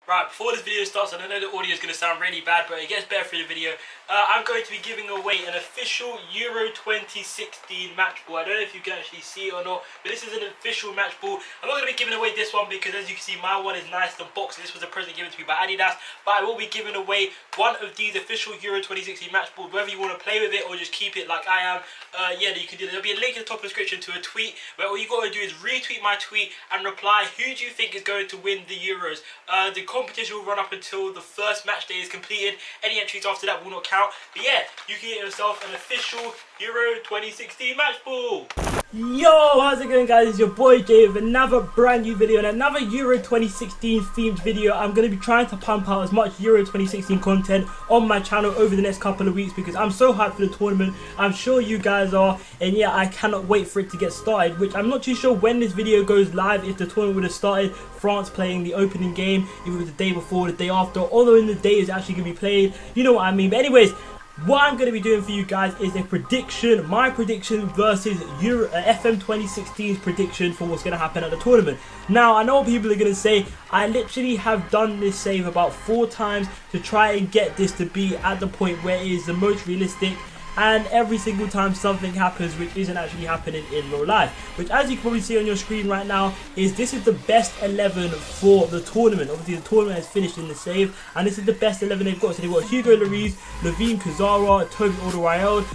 Right, before this video starts, I know the audio is going to sound really bad, but it gets better through the video. I'm going to be giving away an official Euro 2016 match ball. I don't know if you can actually see it or not, but this is an official match ball. I'm not going to be giving away this one because, as you can see, my one is nice and boxed. This was a present given to me by Adidas, but I will be giving away one of these official Euro 2016 match balls, whether you want to play with it or just keep it like I am. Yeah, you can do that. There'll be a link in the top of the description to a tweet where all you got to do is retweet my tweet and reply who do you think is going to win the Euros. The competition will run up until the first match day is completed. Any entries after that will not count. But yeah, you can get yourself an official Euro 2016 match ball. Yo, how's it going, guys? It's your boy Jay with another brand new video and another Euro 2016 themed video. I'm going to be trying to pump out as much Euro 2016 content on my channel over the next couple of weeks because I'm so hyped for the tournament. I'm sure you guys are, and yeah, I cannot wait for it to get started, which I'm not too sure when this video goes live, if the tournament would have started. France playing the opening game, if it was the day before, the day after, although in the day is actually going to be played, you know what I mean. But anyways, what I'm going to be doing for you guys is a prediction, my prediction versus FM 2016's prediction for what's going to happen at the tournament. Now, I know what people are going to say. I literally have done this save about 4 times to try and get this to be at the point where it is the most realistic. And every single time something happens which isn't actually happening in real life, which, as you can probably see on your screen right now, this is the best 11 for the tournament. Obviously the tournament has finished in the save, and this is the best 11 they've got. So they've got Hugo Lloris, Levine Kazara, Toby Alderweireld,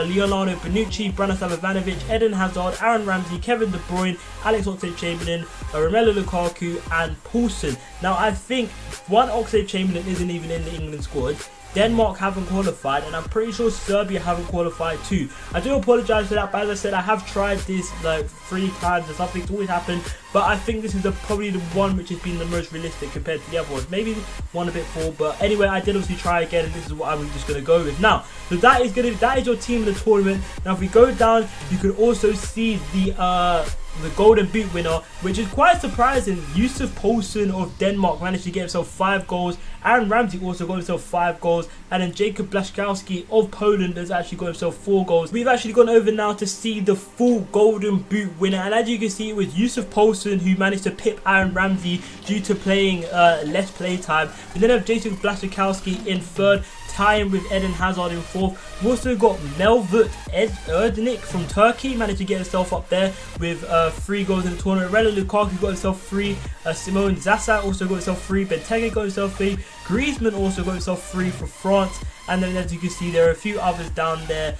Leonardo Bonucci, Branislav Ivanovic, Eden Hazard, Aaron Ramsey, Kevin De Bruyne, Alex Oxlade-Chamberlain, Romelu Lukaku and Poulsen. Now, I think one Oxlade-Chamberlain isn't even in the England squad. Denmark haven't qualified, and I'm pretty sure Serbia haven't qualified too. I do apologise for that, but as I said, I have tried this like 3 times or something. It's always happened, but I think this is probably the one which has been the most realistic compared to the other ones. Maybe one a bit full, but anyway, I did obviously try again, and this is what I'm just going to go with now. So that is your team in the tournament. Now, if we go down, you can also see the golden boot winner, which is quite surprising. Yusuf Poulsen of Denmark managed to get himself 5 goals. Aaron Ramsey also got himself 5 goals, and then Jacob Blaszczykowski of Poland has actually got himself 4 goals. We've actually gone over now to see the full golden boot winner, and as you can see, it was Yusuf Poulsen who managed to pip Aaron Ramsey due to playing less play time. We then have Jacob Blaszczykowski in 3rd, tying with Eden Hazard in 4th. We've also got Melvut Erdnik from Turkey, managed to get himself up there with 3 goals in the tournament. Romelu Lukaku got himself 3. Simone Zaza also got himself 3. Benteke got himself 3. Griezmann also got himself 3 for France. And then, as you can see, there are a few others down there,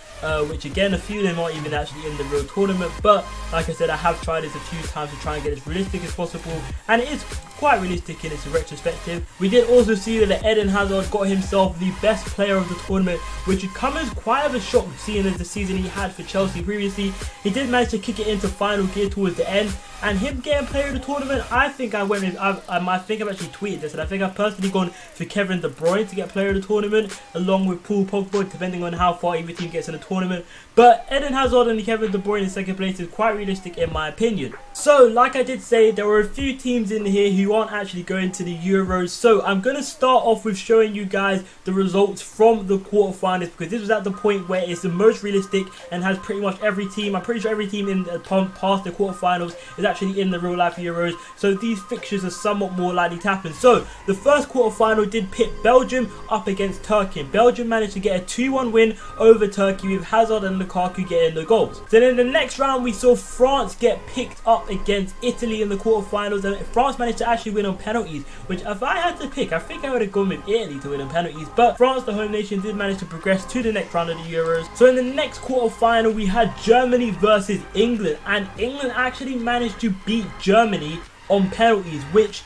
which again, a few of them aren't even actually in the real tournament. But like I said, I have tried this a few times to try and get as realistic as possible, and it is quite realistic in its retrospective. We did also see that Eden Hazard got himself the best player of the tournament, which would come as quite of a shock seeing as the season he had for Chelsea previously. He did manage to kick it into final gear towards the end, and him getting player of the tournament, I think I went with, I think I've actually tweeted this, and I think I've personally gone for Kevin De Bruyne to get player of the tournament, along with Paul Pogba, depending on how far either team gets in the tournament. But Eden Hazard and Kevin De Bruyne in 2nd place is quite realistic in my opinion. So, like I did say, there were a few teams in here who aren't actually going to the Euros. So, I'm going to start off with showing you guys the results from the quarterfinals, because this was at the point where it's the most realistic and has pretty much every team. I'm pretty sure every team in past the quarterfinals is actually in the real life Euros. So, these fixtures are somewhat more likely to happen. So, the first quarterfinal did pit Belgium up against Turkey. Belgium managed to get a 2-1 win over Turkey with Hazard and Lukaku getting the goals. Then in the next round, we saw France get picked up against Italy in the quarterfinals, and France managed to actually win on penalties, which if I had to pick, I think I would have gone with Italy to win on penalties, but France, the home nation, did manage to progress to the next round of the Euros. So in the next quarterfinal, we had Germany versus England, and England actually managed to beat Germany on penalties, which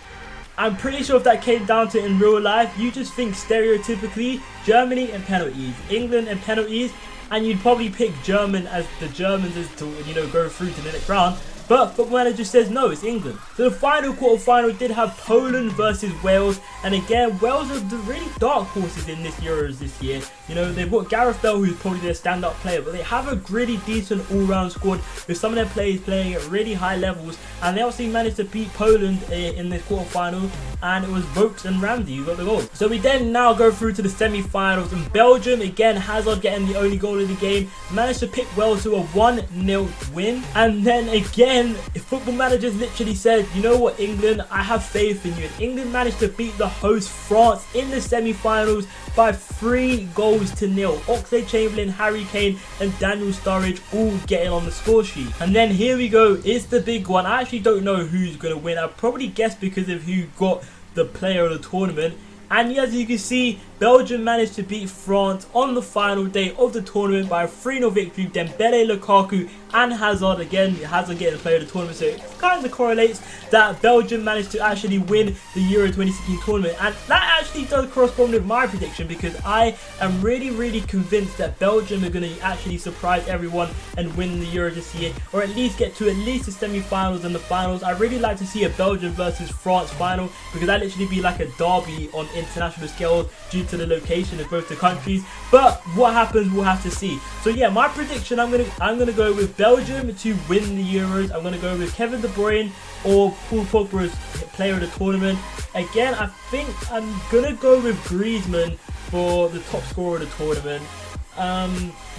I'm pretty sure if that came down to it in real life, you just think stereotypically Germany and penalties, England and penalties, and you'd probably pick German as the Germans as to, you know, go through to the next round. But Football Manager says no, it's England. So the final quarterfinal did have Poland versus Wales, and again, Wales are the really dark horses in this Euros this year. You know, they've got Gareth Bale, who's probably their stand-up player, but they have a really decent all-round squad with some of their players playing at really high levels, and they obviously managed to beat Poland in this quarterfinal, and it was Vokes and Ramsey who got the goals. So we then now go through to the semi-finals, and Belgium, again, Hazard getting the only goal of the game, managed to pick Wales to a 1-0 win, and then again, then Football Managers literally said, you know what, England, I have faith in you. And England managed to beat the host France in the semi-finals by 3-0. Oxlade-Chamberlain, Harry Kane and Daniel Sturridge all getting on the score sheet. And then here we go, it's the big one. I actually don't know who's going to win. I'll probably guess because of who got the player of the tournament. And as you can see, Belgium managed to beat France on the final day of the tournament by a 3-0 victory. Dembele, Lukaku and Hazard, again, Hazard getting the player of the tournament, so it kind of correlates that Belgium managed to actually win the Euro 2016 tournament. And that actually does correspond with my prediction, because I am really convinced that Belgium are going to actually surprise everyone and win the Euro this year, or at least get to at least the semi-finals and the finals. I really like to see a Belgium versus France final, because that literally be like a derby on international scale due to the location of both the countries. But what happens, we'll have to see. So yeah, my prediction, I'm gonna go with Belgium to win the Euros. I'm gonna go with Kevin De Bruyne or Paul Pogba as player of the tournament. Again, I think I'm gonna go with Griezmann for the top scorer of the tournament.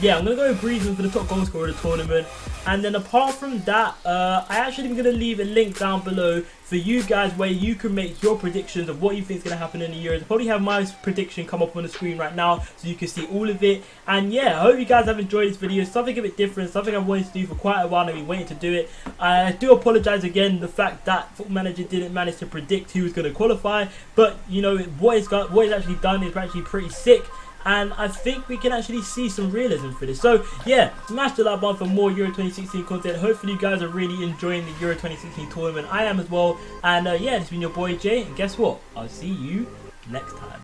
Yeah, I'm going to go with Griezmann for the top goal scorer of the tournament. And then apart from that, I actually am going to leave a link down below for you guys where you can make your predictions of what you think is going to happen in the Euros. I'll probably have my prediction come up on the screen right now so you can see all of it. And yeah, I hope you guys have enjoyed this video. Something a bit different, something I've wanted to do for quite a while and I've been waiting to do it. I do apologise again the fact that Football Manager didn't manage to predict who was going to qualify. But you know, what it's actually done is actually pretty sick. And I think we can actually see some realism for this. So yeah, smash the like button for more Euro 2016 content. Hopefully you guys are really enjoying the Euro 2016 tournament. I am as well. And yeah, this has been your boy Jay. And guess what? I'll see you next time.